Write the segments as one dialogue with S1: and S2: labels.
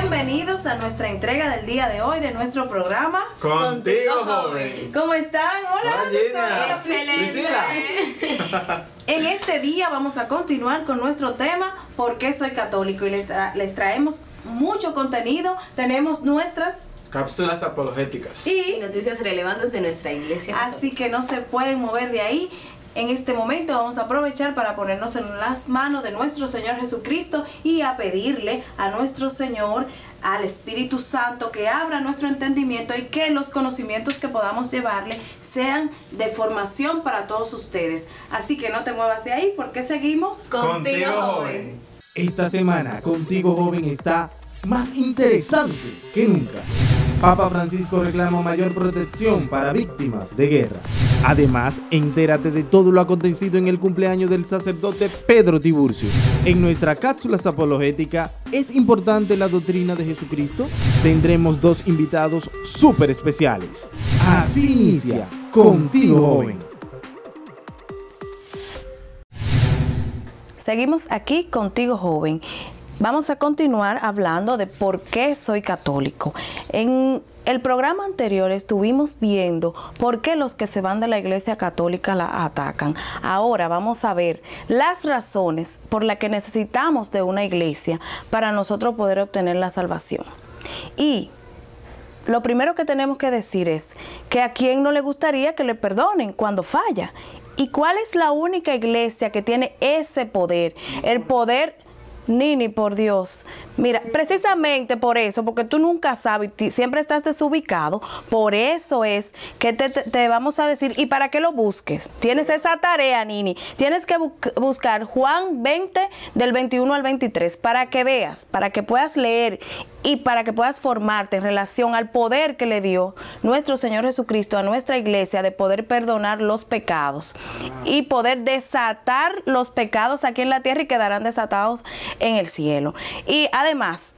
S1: Bienvenidos a nuestra entrega del día de hoy de nuestro programa
S2: Contigo Joven.
S1: ¿Cómo están? Hola,
S2: Excelente.
S1: En este día vamos a continuar con nuestro tema ¿Por qué soy católico? Y les traemos mucho contenido. Tenemos nuestras
S2: cápsulas apologéticas
S3: y noticias relevantes de nuestra iglesia católica.
S1: Así que no se pueden mover de ahí. En este momento vamos a aprovechar para ponernos en las manos de nuestro Señor Jesucristo y a pedirle a nuestro Señor, al Espíritu Santo, que abra nuestro entendimiento y que los conocimientos que podamos llevarle sean de formación para todos ustedes. Así que no te muevas de ahí porque seguimos
S2: Contigo Joven.
S4: Esta semana Contigo Joven está más interesante que nunca. Papa Francisco reclama mayor protección para víctimas de guerra. Además, entérate de todo lo acontecido en el cumpleaños del sacerdote Pedro Tiburcio. En nuestra cápsula apologética, ¿es importante la doctrina de Jesucristo? Tendremos dos invitados súper especiales. Así inicia Contigo Joven.
S1: Seguimos aquí Contigo Joven. Vamos a continuar hablando de por qué soy católico. En el programa anterior estuvimos viendo por qué los que se van de la Iglesia Católica la atacan. Ahora vamos a ver las razones por las que necesitamos de una iglesia para nosotros poder obtener la salvación. Y lo primero que tenemos que decir es que a quién no le gustaría que le perdonen cuando falla. ¿Y cuál es la única iglesia que tiene ese poder? El poder... Nini, por Dios. Mira, precisamente por eso, porque tú nunca sabes, siempre estás desubicado, por eso es que te vamos a decir, ¿y para qué lo busques? Tienes esa tarea, Nini. Tienes que buscar Juan 20, del 21 al 23, para que veas, para que puedas leer y para que puedas formarte en relación al poder que le dio nuestro Señor Jesucristo a nuestra iglesia de poder perdonar los pecados y poder desatar los pecados aquí en la tierra y quedarán desatados en el cielo. Y además,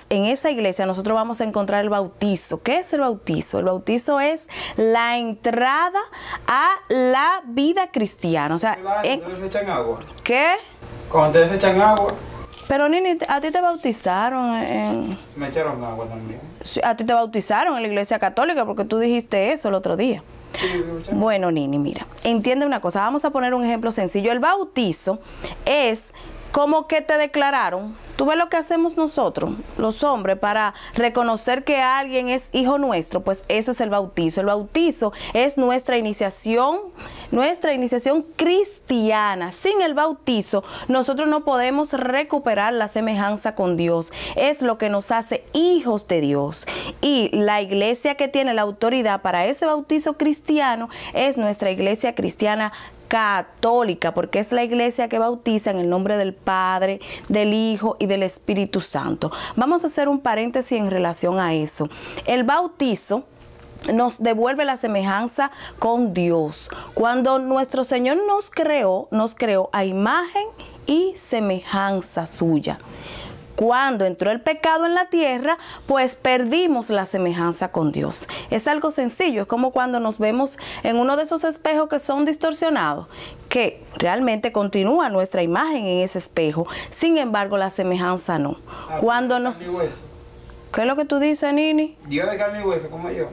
S1: en esa iglesia nosotros vamos a encontrar el bautizo. ¿Qué es el bautizo? El bautizo es la entrada a la vida cristiana. O sea,
S2: ¿ustedes echan agua?
S1: ¿Qué?
S2: Cuando ustedes echan agua.
S1: Pero Nini, a ti te bautizaron
S2: Me echaron agua también.
S1: A ti te bautizaron en la iglesia católica porque tú dijiste eso el otro día.
S2: Sí,
S1: bueno, Nini, mira, entiende una cosa. Vamos a poner un ejemplo sencillo. El bautizo es como que te declararon. Tú ves lo que hacemos nosotros, los hombres, para reconocer que alguien es hijo nuestro. Pues eso es el bautizo. El bautizo es nuestra iniciación cristiana. Sin el bautizo, nosotros no podemos recuperar la semejanza con Dios. Es lo que nos hace hijos de Dios. Y la iglesia que tiene la autoridad para ese bautizo cristiano es nuestra iglesia cristiana católica, porque es la iglesia que bautiza en el nombre del Padre, del Hijo y del Espíritu Santo. Vamos a hacer un paréntesis en relación a eso. El bautizo nos devuelve la semejanza con Dios. Cuando nuestro Señor nos creó a imagen y semejanza suya. Cuando entró el pecado en la tierra, pues perdimos la semejanza con Dios. Es algo sencillo, es como cuando nos vemos en uno de esos espejos que son distorsionados, que realmente continúa nuestra imagen en ese espejo, sin embargo la semejanza no. Cuando nos... ¿Qué es lo que tú dices, Nini?
S2: Dios de carne y hueso, como yo.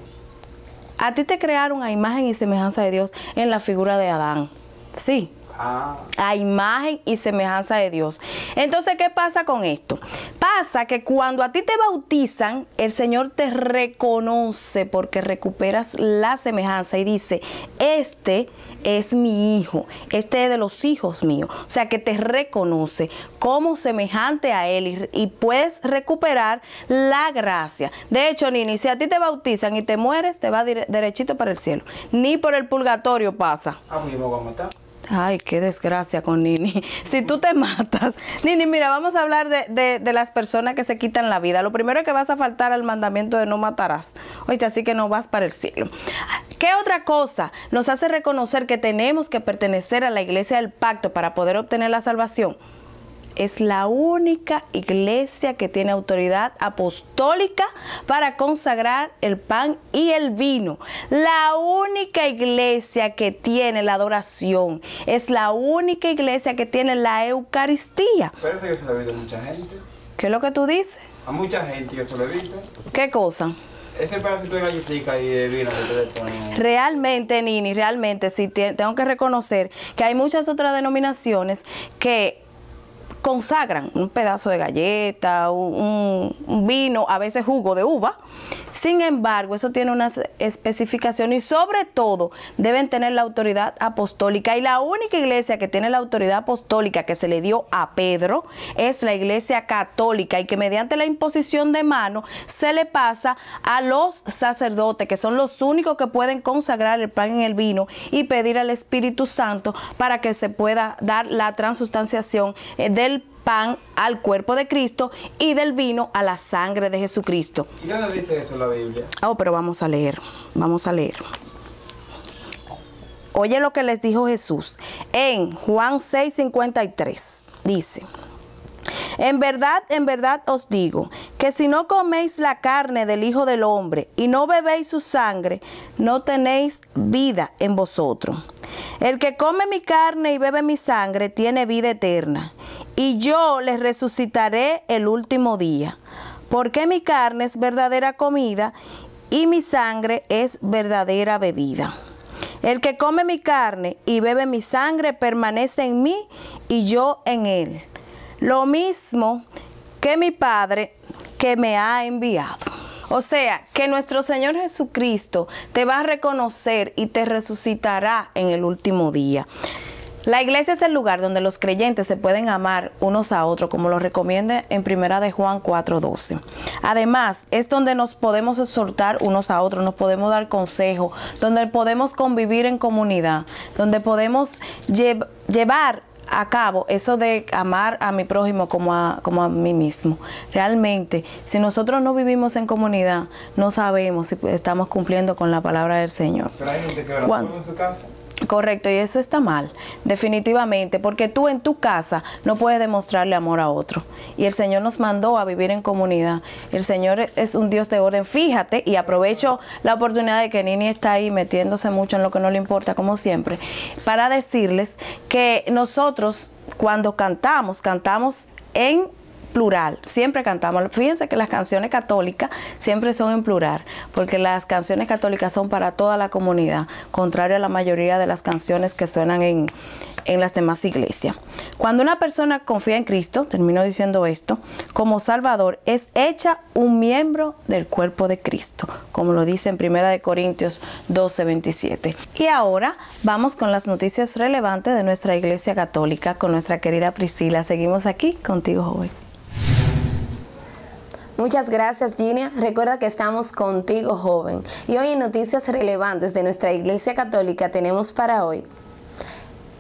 S1: A ti te crearon a imagen y semejanza de Dios en la figura de Adán. Sí. A imagen y semejanza de Dios. Entonces, ¿qué pasa con esto? Pasa que cuando a ti te bautizan, el Señor te reconoce porque recuperas la semejanza y dice, este es mi hijo, este es de los hijos míos. O sea, que te reconoce como semejante a Él y puedes recuperar la gracia. De hecho, Nini, si a ti te bautizan y te mueres, te va derechito para el cielo. Ni por el purgatorio pasa.
S2: Pues yo me voy a matar.
S1: Ay, qué desgracia con Nini. Si tú te matas. Nini, mira, vamos a hablar de las personas que se quitan la vida. Lo primero es que vas a faltar al mandamiento de no matarás. Oíste, así que no vas para el cielo. ¿Qué otra cosa nos hace reconocer que tenemos que pertenecer a la iglesia del pacto para poder obtener la salvación? Es la única iglesia que tiene autoridad apostólica para consagrar el pan y el vino. La única iglesia que tiene la adoración. Es la única iglesia que tiene la Eucaristía.
S2: Pero eso yo se lo he oído a mucha gente.
S1: ¿Qué es lo que tú dices?
S2: A mucha gente yo se lo he visto.
S1: ¿Qué cosa?
S2: Ese pedacito de galletica y de vino que ustedes ponen.
S1: Realmente, Nini, realmente sí tengo que reconocer que hay muchas otras denominaciones que consagran un pedazo de galleta, un vino, a veces jugo de uva. Sin embargo, eso tiene unas especificaciones y sobre todo deben tener la autoridad apostólica. Y la única iglesia que tiene la autoridad apostólica que se le dio a Pedro es la iglesia católica, y que mediante la imposición de mano se le pasa a los sacerdotes, que son los únicos que pueden consagrar el pan y el vino y pedir al Espíritu Santo para que se pueda dar la transustanciación del pan al cuerpo de Cristo y del vino a la sangre de Jesucristo.
S2: ¿Y dónde dice eso en la Biblia?
S1: Oh, pero vamos a leer. Oye lo que les dijo Jesús en Juan 6:53. Dice: en verdad os digo, que si no coméis la carne del Hijo del Hombre y no bebéis su sangre, no tenéis vida en vosotros. El que come mi carne y bebe mi sangre tiene vida eterna, y yo les resucitaré el último día, porque mi carne es verdadera comida y mi sangre es verdadera bebida. El que come mi carne y bebe mi sangre permanece en mí y yo en él. Lo mismo que mi Padre que me ha enviado. O sea, que nuestro Señor Jesucristo te va a reconocer y te resucitará en el último día. La iglesia es el lugar donde los creyentes se pueden amar unos a otros, como lo recomienda en 1 de Juan 4:12. Además, es donde nos podemos exhortar unos a otros, nos podemos dar consejo, donde podemos convivir en comunidad, donde podemos llevar a cabo eso de amar a mi prójimo como a mí mismo. Realmente, si nosotros no vivimos en comunidad, no sabemos si estamos cumpliendo con la palabra del Señor.
S2: Pero hay gente que ora en su casa.
S1: Correcto, y eso está mal, definitivamente, porque tú en tu casa no puedes demostrarle amor a otro. Y el Señor nos mandó a vivir en comunidad. El Señor es un Dios de orden. Fíjate, y aprovecho la oportunidad de que Nini está ahí metiéndose mucho en lo que no le importa, como siempre, para decirles que nosotros cuando cantamos en plural, siempre cantamos. Fíjense que las canciones católicas siempre son en plural, porque las canciones católicas son para toda la comunidad, contrario a la mayoría de las canciones que suenan en las demás iglesias. Cuando una persona confía en Cristo, termino diciendo esto, como Salvador, es hecha un miembro del cuerpo de Cristo, como lo dice en 1 Corintios 12:27. Y ahora vamos con las noticias relevantes de nuestra iglesia católica con nuestra querida Priscila. Seguimos aquí contigo, joven.
S3: Muchas gracias, Ginia. Recuerda que estamos contigo, joven. Y hoy en Noticias Relevantes de nuestra Iglesia Católica tenemos para hoy: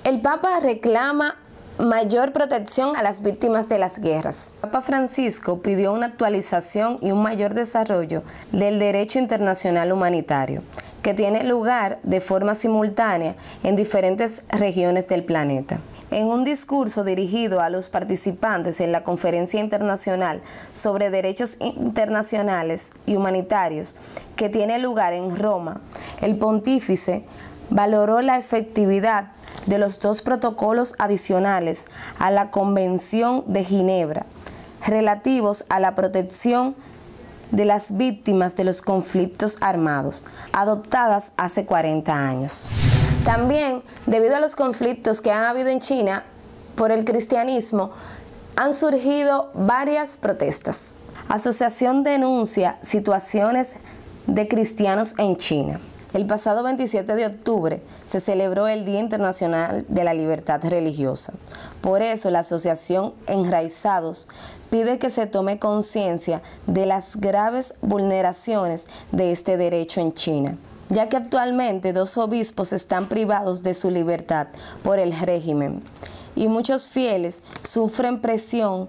S3: el Papa reclama mayor protección a las víctimas de las guerras. Papa Francisco pidió una actualización y un mayor desarrollo del derecho internacional humanitario, que tiene lugar de forma simultánea en diferentes regiones del planeta. En un discurso dirigido a los participantes en la Conferencia Internacional sobre Derechos Internacionales y Humanitarios, que tiene lugar en Roma, el pontífice valoró la efectividad de los dos protocolos adicionales a la Convención de Ginebra, relativos a la protección de las víctimas de los conflictos armados, adoptadas hace 40 años. También, debido a los conflictos que han habido en China por el cristianismo, han surgido varias protestas. Asociación denuncia situaciones de cristianos en China. El pasado 27 de octubre se celebró el Día Internacional de la Libertad Religiosa. Por eso, la Asociación Enraizados pide que se tome conciencia de las graves vulneraciones de este derecho en China, ya que actualmente 2 obispos están privados de su libertad por el régimen y muchos fieles sufren presión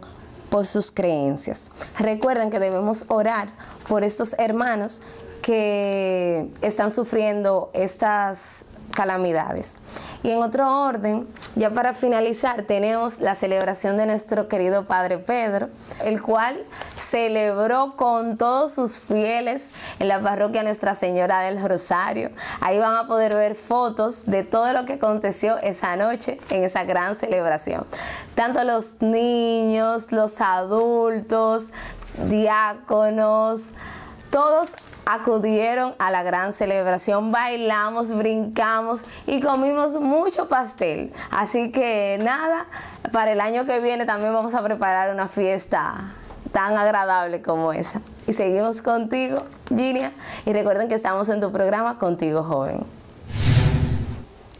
S3: por sus creencias. Recuerden que debemos orar por estos hermanos que están sufriendo estas calamidades. Y en otro orden, ya para finalizar, tenemos la celebración de nuestro querido Padre Pedro, el cual celebró con todos sus fieles en la parroquia Nuestra Señora del Rosario. Ahí van a poder ver fotos de todo lo que aconteció esa noche en esa gran celebración. Tanto los niños, los adultos, diáconos, todos acudieron a la gran celebración, bailamos, brincamos y comimos mucho pastel. Así que nada, para el año que viene también vamos a preparar una fiesta tan agradable como esa. Y seguimos contigo, Ginia, y recuerden que estamos en tu programa Contigo Joven.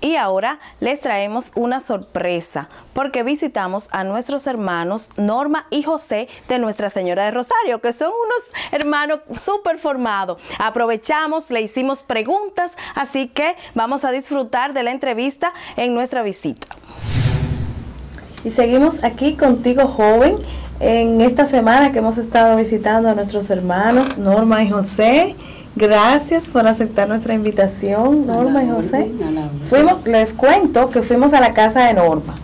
S1: Y ahora les traemos una sorpresa, porque visitamos a nuestros hermanos Norma y José de Nuestra Señora de Rosario, que son unos hermanos súper formados. Aprovechamos, le hicimos preguntas, así que vamos a disfrutar de la entrevista en nuestra visita. Y seguimos aquí Contigo Joven, en esta semana que hemos estado visitando a nuestros hermanos Norma y José. Gracias por aceptar nuestra invitación, Norma y José. Les cuento que fuimos a la casa de Norma.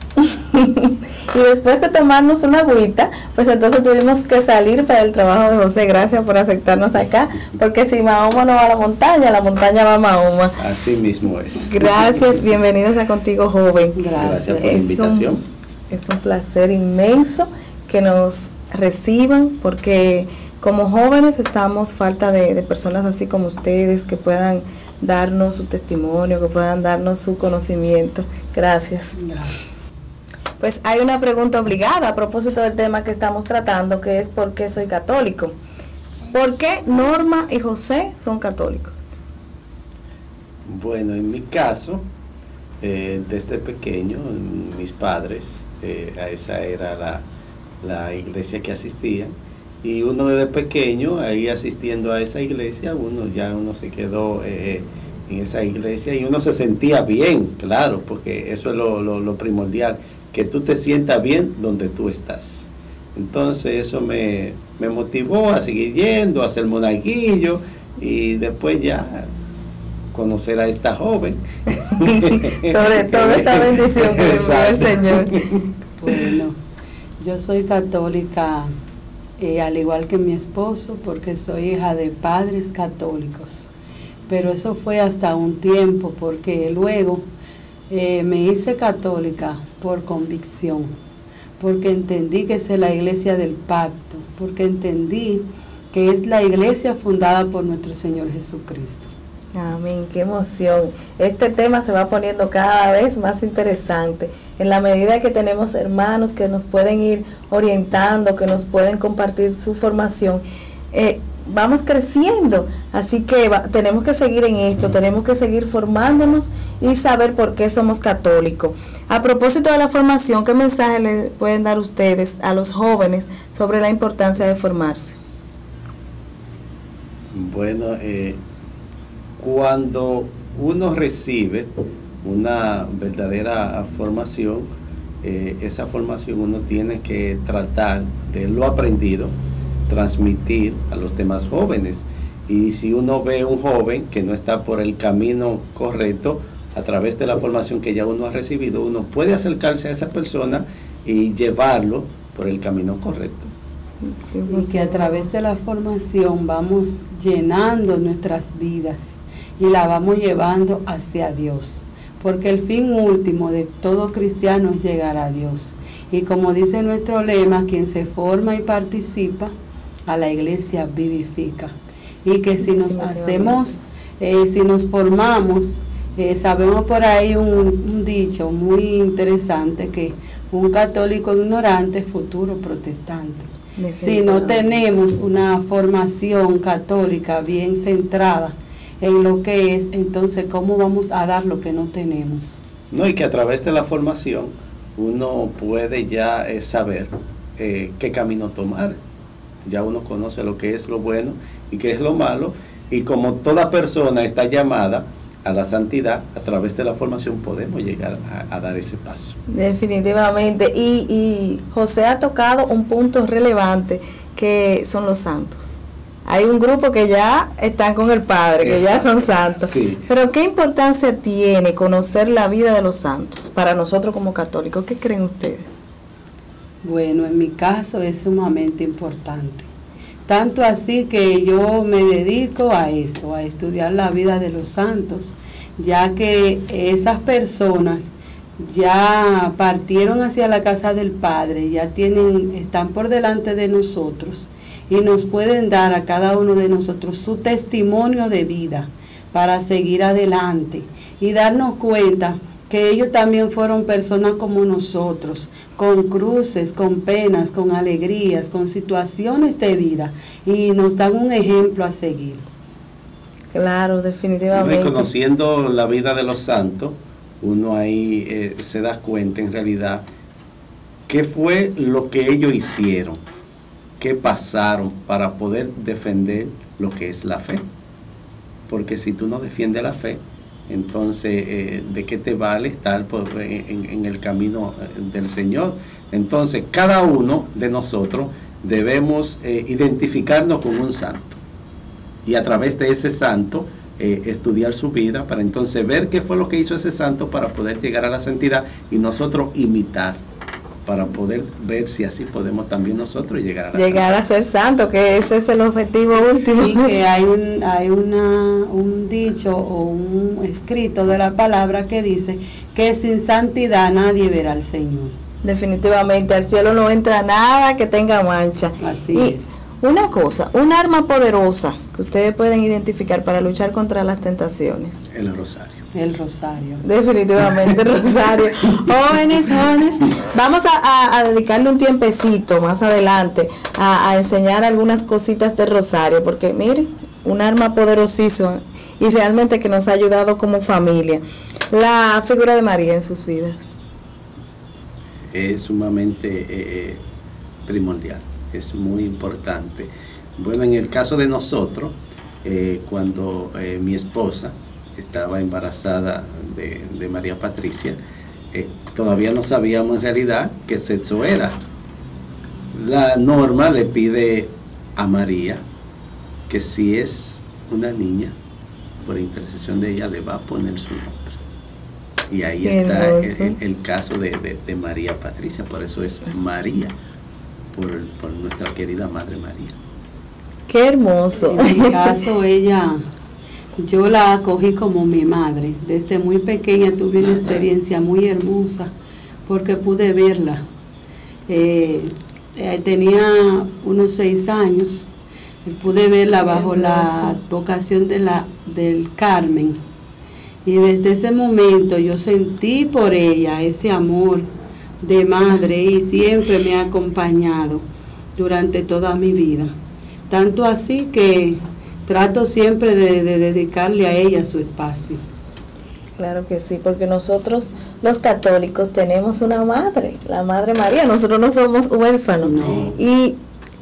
S1: Y después de tomarnos una agüita, pues entonces tuvimos que salir para el trabajo de José. Gracias por aceptarnos acá, porque si Mahoma no va a la montaña va a Mahoma.
S5: Así mismo es.
S1: Gracias, bienvenidos a Contigo Joven.
S5: Gracias por la invitación.
S1: Es un placer inmenso que nos reciban, porque como jóvenes estamos falta de personas así como ustedes que puedan darnos su testimonio, que puedan darnos su conocimiento. Gracias.
S6: Gracias.
S1: Pues hay una pregunta obligada a propósito del tema que estamos tratando, que es ¿por qué soy católico? ¿Por qué Norma y José son católicos?
S5: Bueno, en mi caso, desde pequeño, mis padres, a esa era la iglesia que asistían. Y uno desde pequeño, ahí asistiendo a esa iglesia, uno se quedó en esa iglesia y uno se sentía bien, claro, porque eso es lo primordial, que tú te sientas bien donde tú estás. Entonces eso me motivó a seguir yendo, a ser monaguillo y después ya conocer a esta joven.
S1: Sobre todo esa bendición que le envió el Señor.
S6: Bueno, yo soy católica. Al igual que mi esposo, porque soy hija de padres católicos, pero eso fue hasta un tiempo, porque luego me hice católica por convicción, porque entendí que es la iglesia del pacto, porque entendí que es la iglesia fundada por nuestro Señor Jesucristo.
S1: Amén, qué emoción. Este tema se va poniendo cada vez más interesante en la medida que tenemos hermanos que nos pueden ir orientando, que nos pueden compartir su formación. Vamos creciendo, así que tenemos que seguir en esto, tenemos que seguir formándonos y saber por qué somos católicos. A propósito de la formación, ¿qué mensaje le pueden dar ustedes a los jóvenes sobre la importancia de formarse?
S5: Bueno, cuando uno recibe una verdadera formación, esa formación uno tiene que tratar de lo aprendido, transmitir a los demás jóvenes. Y si uno ve un joven que no está por el camino correcto, a través de la formación que ya uno ha recibido, uno puede acercarse a esa persona y llevarlo por el camino correcto.
S6: Y que a través de la formación vamos llenando nuestras vidas y la vamos llevando hacia Dios, porque el fin último de todo cristiano es llegar a Dios. Y como dice nuestro lema, quien se forma y participa, a la iglesia vivifica. Y que si nos hacemos, si nos formamos, sabemos por ahí un dicho muy interesante, que un católico ignorante, futuro protestante. Si no tenemos una formación católica bien centrada en lo que es, entonces ¿cómo vamos a dar lo que no tenemos?
S5: No, y que a través de la formación uno puede ya saber qué camino tomar. Ya uno conoce lo que es lo bueno y qué es lo malo, y como toda persona está llamada a la santidad, a través de la formación podemos llegar a dar ese paso.
S1: Definitivamente, y José ha tocado un punto relevante, que son los santos. Hay un grupo que ya están con el Padre, que ya son santos.
S5: Sí.
S1: Pero ¿qué importancia tiene conocer la vida de los santos para nosotros como católicos? ¿Qué creen ustedes?
S6: Bueno, en mi caso es sumamente importante. Tanto así que yo me dedico a eso, a estudiar la vida de los santos, ya que esas personas ya partieron hacia la casa del Padre, ya están por delante de nosotros y nos pueden dar a cada uno de nosotros su testimonio de vida para seguir adelante y darnos cuenta que ellos también fueron personas como nosotros, con cruces, con penas, con alegrías, con situaciones de vida, y nos dan un ejemplo a seguir.
S1: Claro, definitivamente.
S5: Reconociendo la vida de los santos, uno ahí se da cuenta en realidad qué fue lo que ellos hicieron, qué pasaron para poder defender lo que es la fe. Porque si tú no defiendes la fe, entonces ¿de qué te vale estar en el camino del Señor? Entonces cada uno de nosotros debemos identificarnos con un santo y a través de ese santo estudiar su vida para entonces ver qué fue lo que hizo ese santo para poder llegar a la santidad y nosotros imitar, para poder ver si así podemos también nosotros llegar a la
S1: llegar a ser santo, que ese es el objetivo último.
S6: Y que hay un dicho o un escrito de la palabra que dice que sin santidad nadie verá al Señor.
S1: Definitivamente, al cielo no entra nada que tenga mancha.
S6: Así
S1: y
S6: es.
S1: Una cosa, un arma poderosa que ustedes pueden identificar para luchar contra las tentaciones.
S5: El rosario.
S6: El rosario.
S1: Definitivamente el rosario. Jóvenes, vamos a dedicarle un tiempecito más adelante a enseñar algunas cositas del rosario, porque miren, un arma poderosísima y realmente que nos ha ayudado como familia. La figura de María en sus vidas.
S5: Es sumamente primordial, es muy importante. Bueno, en el caso de nosotros, cuando mi esposa estaba embarazada de María Patricia, todavía no sabíamos en realidad qué sexo era. La norma le pide a María que si es una niña, por intercesión de ella le va a poner su nombre. Y ahí está el caso de María Patricia, por eso es María, por nuestra querida Madre María.
S1: Qué hermoso.
S6: En mi caso yo la acogí como mi madre. Desde muy pequeña tuve una experiencia muy hermosa porque pude verla. Tenía unos 6 años, pude verla bajo la advocación del Carmen. Y desde ese momento yo sentí por ella ese amor de madre y siempre me ha acompañado durante toda mi vida. Tanto así que trato siempre de dedicarle a ella su espacio.
S1: Claro que sí, porque nosotros los católicos tenemos una madre, la Madre María, nosotros no somos huérfanos.
S6: No.
S1: Y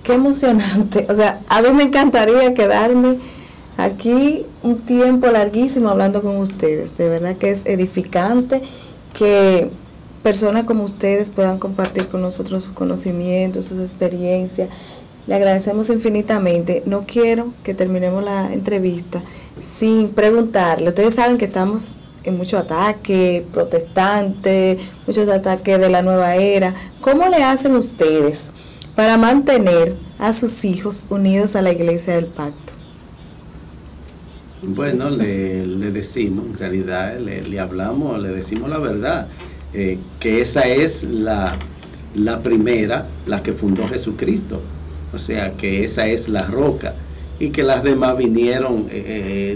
S1: qué emocionante, o sea, a mí me encantaría quedarme aquí un tiempo larguísimo hablando con ustedes. De verdad que es edificante que personas como ustedes puedan compartir con nosotros sus conocimientos, sus experiencias. Le agradecemos infinitamente. No quiero que terminemos la entrevista sin preguntarle. Ustedes saben que estamos en muchos ataques protestantes, muchos ataques de la nueva era. ¿Cómo le hacen ustedes para mantener a sus hijos unidos a la Iglesia del Pacto?
S5: Bueno, le decimos, en realidad le hablamos, le decimos la verdad, que esa es la primera, la que fundó Jesucristo, o sea, que esa es la roca, y que las demás vinieron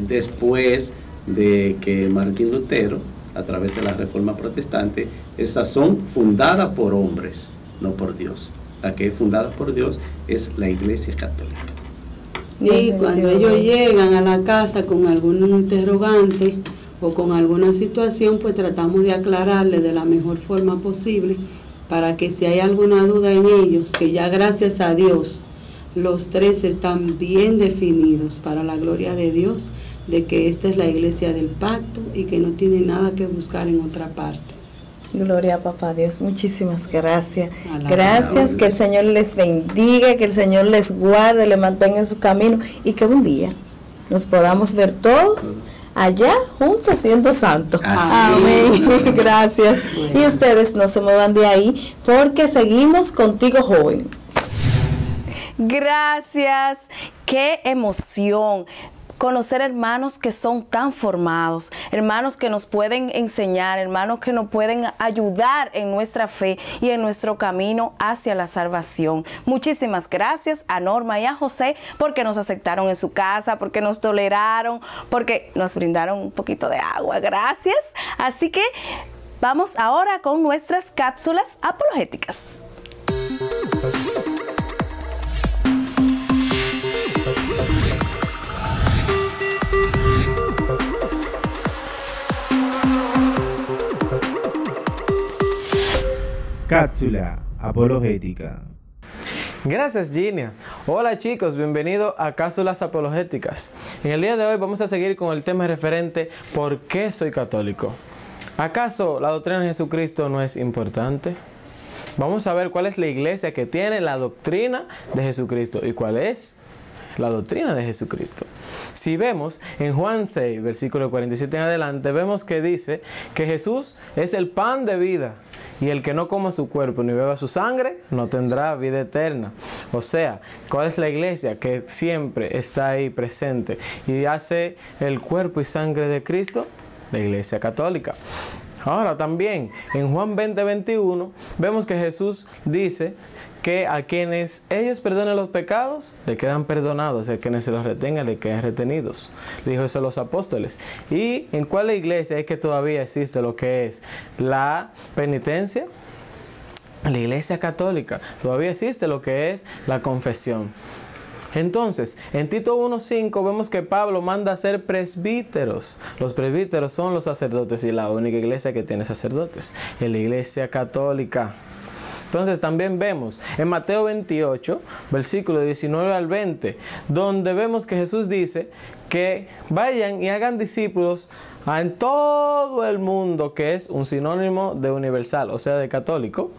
S5: después de que Martín Lutero, a través de la Reforma Protestante, esas son fundadas por hombres, no por Dios. La que es fundada por Dios es la Iglesia Católica.
S6: Y cuando ellos llegan a la casa con algún interrogante o con alguna situación, pues tratamos de aclararle de la mejor forma posible para que si hay alguna duda en ellos, que ya gracias a Dios los 3 están bien definidos para la gloria de Dios, de que esta es la Iglesia del Pacto y que no tiene nada que buscar en otra parte.
S1: Gloria a Papá Dios, muchísimas gracias.
S6: Alabado.
S1: Gracias, que el Señor les bendiga, que el Señor les guarde, les mantenga en su camino y que un día nos podamos ver todos allá juntos siendo santos. Amén. Gracias. Y ustedes no se muevan de ahí porque seguimos contigo, joven. Gracias. Qué emoción conocer hermanos que son tan formados, hermanos que nos pueden enseñar, hermanos que nos pueden ayudar en nuestra fe y en nuestro camino hacia la salvación. Muchísimas gracias a Norma y a José porque nos aceptaron en su casa, porque nos toleraron, porque nos brindaron un poquito de agua. Gracias. Así que vamos ahora con nuestras cápsulas apologéticas.
S4: Cápsula apologética.
S7: Gracias, Ginia. Hola chicos, bienvenidos a Cápsulas Apologéticas. En el día de hoy vamos a seguir con el tema referente ¿por qué soy católico? ¿Acaso la doctrina de Jesucristo no es importante? Vamos a ver cuál es la iglesia que tiene la doctrina de Jesucristo y cuál es la doctrina de Jesucristo. Si vemos en Juan 6, versículo 47 en adelante, vemos que dice que Jesús es el pan de vida y el que no coma su cuerpo ni beba su sangre no tendrá vida eterna. O sea, ¿cuál es la iglesia que siempre está ahí presente y hace el cuerpo y sangre de Cristo? La iglesia católica. Ahora también en Juan 20:21 vemos que Jesús dice que a quienes ellos perdonen los pecados, le quedan perdonados, a quienes se los retengan, le quedan retenidos. Le dijo eso a los apóstoles. ¿Y en cuál iglesia es que todavía existe lo que es la penitencia? La iglesia católica. Todavía existe lo que es la confesión. Entonces, en Tito 1:5 vemos que Pablo manda a ser presbíteros. Los presbíteros son los sacerdotes y la única iglesia que tiene sacerdotes es la iglesia católica. Entonces también vemos en Mateo 28, versículo 19 al 20, donde vemos que Jesús dice que vayan y hagan discípulos en todo el mundo, que es un sinónimo de universal, o sea, de católico.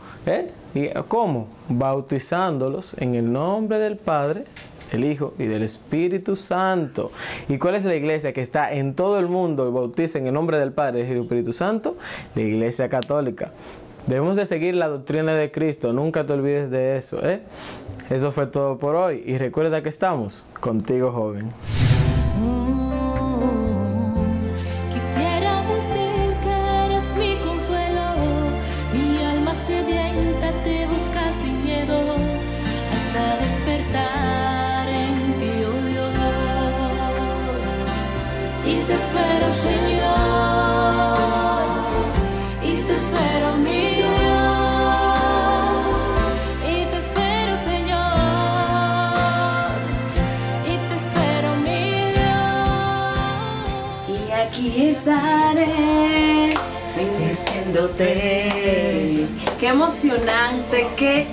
S7: ¿Y cómo? Bautizándolos en el nombre del Padre, del Hijo y del Espíritu Santo. ¿Y cuál es la iglesia que está en todo el mundo y bautiza en el nombre del Padre, del Hijo y del Espíritu Santo? La iglesia católica. Debemos de seguir la doctrina de Cristo, nunca te olvides de eso. Eso fue todo por hoy y recuerda que estamos contigo, joven.
S8: Quisiera decir que eres mi consuelo, mi alma sedienta te busca sin miedo, hasta despertar en ti, oh Dios. Y te espero, Señor, y te espero, mi
S1: aquí estaré bendiciéndote. Qué emocionante, qué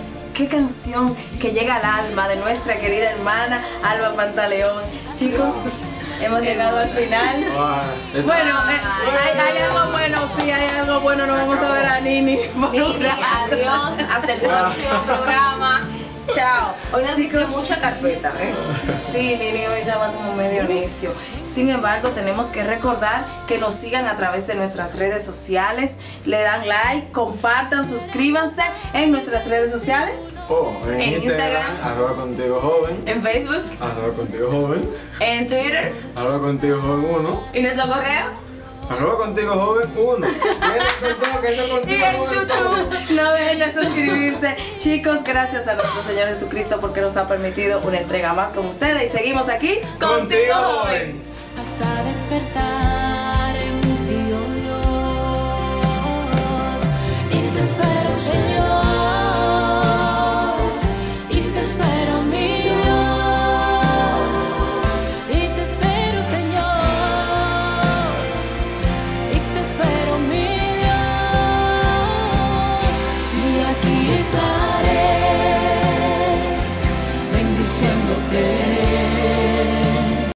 S1: canción que llega al alma de nuestra querida hermana Alba Pantaleón. Chicos, hemos llegado al final. Bueno, hay algo bueno, sí, hay algo bueno. Nos vamos a ver a Nini.
S3: Nini, adiós, hasta el próximo programa. Chao. Hoy nos diste mucha carpeta, ¿eh?
S1: Sí, Nini hoy estaba como medio necio. Sin embargo, tenemos que recordar que nos sigan a través de nuestras redes sociales. Le dan like, compartan, suscríbanse en nuestras redes sociales.
S3: En Instagram,
S2: @contigojoven.
S3: en Facebook,
S2: @contigojoven.
S3: en Twitter
S2: @contigojoven1.
S3: y nuestro correo.
S2: @contigojoven1.
S1: Y en YouTube, no dejen de suscribirse. Chicos, gracias a nuestro Señor Jesucristo porque nos ha permitido una entrega más con ustedes. Y seguimos aquí
S2: Contigo, joven.
S8: hasta despertar.